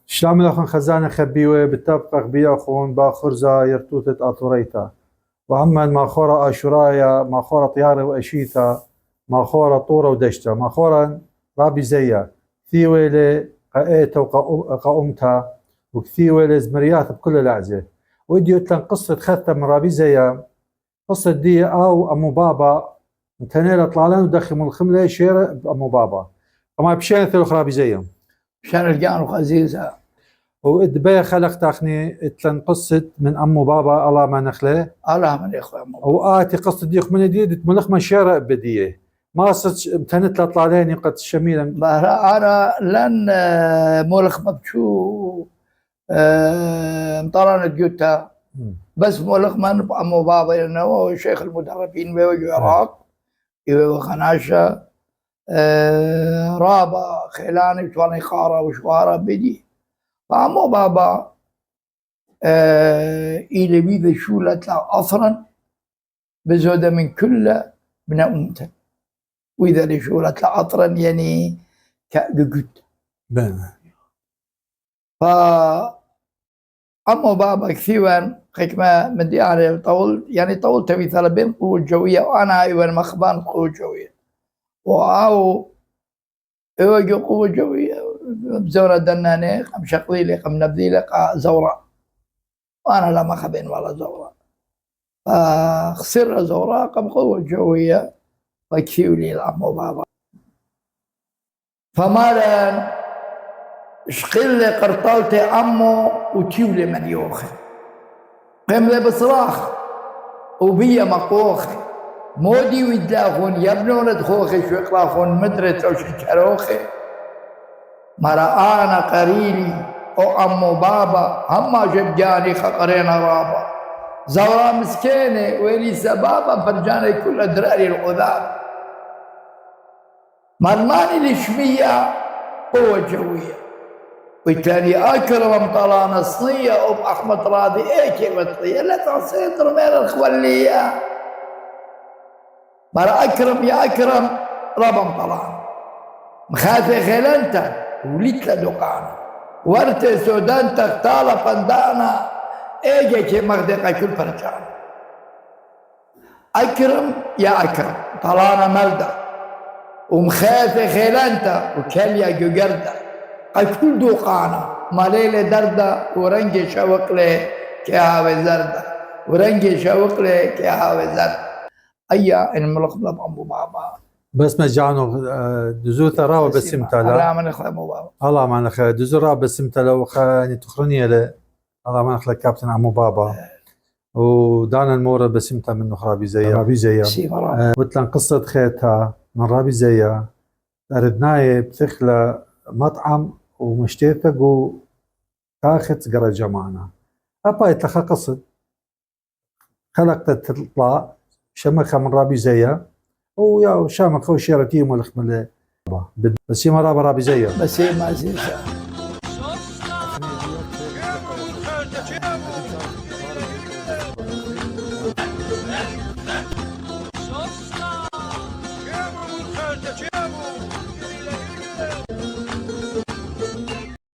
شلام لخن خزانة خبيوة بتبقى بيا خون باخرزة يرتوتة أطوريتا وأما ماخورة أشورايا ماخورة طيارة وأشيتا ماخورة طورة ودشتا ماخورة رابي زيا ثيوة قايتا وقاومتا وكثيوة لزمريات بكل الأعزة وديو تلن قصة خثة من رابي زيا قصة دي أو أمو بابا متنيلة طلالان ودخموا الخملة شيرة بأمو بابا وما بشين ثلخ رابي زيا مشان الجانو عزيزة ودبي خلق تاخني تلن قصة من أمو بابا الله ما نخله الله من إخوة أمو وآتي قصة ديخ من جديد تملخ من شيرة بديه ما صدق تنت لطلالين قد شميلا أنا لن مولخ مبشو مطران الجوتا بس مولخ من أمو بابا لأنه هو شيخ المدربين بيوجو العراق يوجو خناشة رابا خيلاني بتواني خارة وشوارة بدي فأمو بابا إلي بيذا شولة أصرا بزودة من كل من أمتا وإذا لشولة أطرا يعني كأجد فأمو بابا كثيرا حكمة من ديانة طول يعني طول تبي ثلاثين قوة جوية وأنا أيضا مخبان قوة جوية وأو يوجو قوة جوية بزورة دناني قم شقليلي قم نبذيلي زورة وأنا لا مخبين ولا زورة فخسر زورة قم قوة جوية وكيولي الأمو بابا فمالا شقلي قرطالتي أمو وتيولي من يوخي قم لي بصراخ وبيا مقوخي مودي ويدلاخون يبنون دخوخي شو يقلاخون مدرت أو شكروخي مرا أنا قريلي أو أمو بابا هما جبجاني خقرين رابا زورا مسكينة ويلي سبابا فرجاني كل دراري الغذاب مرماني لشمية قوة جوية والتاني أكرم طلان صنية أم أحمد راضي إيكي مطلية لا تعصيطر من الخولية مرا أكرم يا أكرم ربم طلان مخاثي خيلانتا وليت لدقانا ورتي سودان تختال فندانا ايجي كي مغدقة كل فرجان أكرم يا أكرم طلانا ملدا ومخاثي خيلانتا وكاليا جوجردا كل دوقانا ماليلي دردا ورنجي شوق لي كي هاوي زردا ورنجي شوق لي كي هاوي زردا أيا إن ملقب أبو بابا بس ما جانو دزوثا راو بسمتا الله من اخوة أمو بابا الله ما نخ دزو راو بسمتا لو خاني تخرني له الله ما نخلى كابتن عمو بابا ودانا المورا بسمتا من رابي زيا وتلان قصة خيتها من رابي زيا أردناي بتخلى مطعم ومشتيتك وكاخت قرا جمانا أبا يتلخى قصة خلقت تطلع شمخة من رابي زيا ويا شامخ هو شيرتي ملخمل بس ما رابي زيا بس ما زي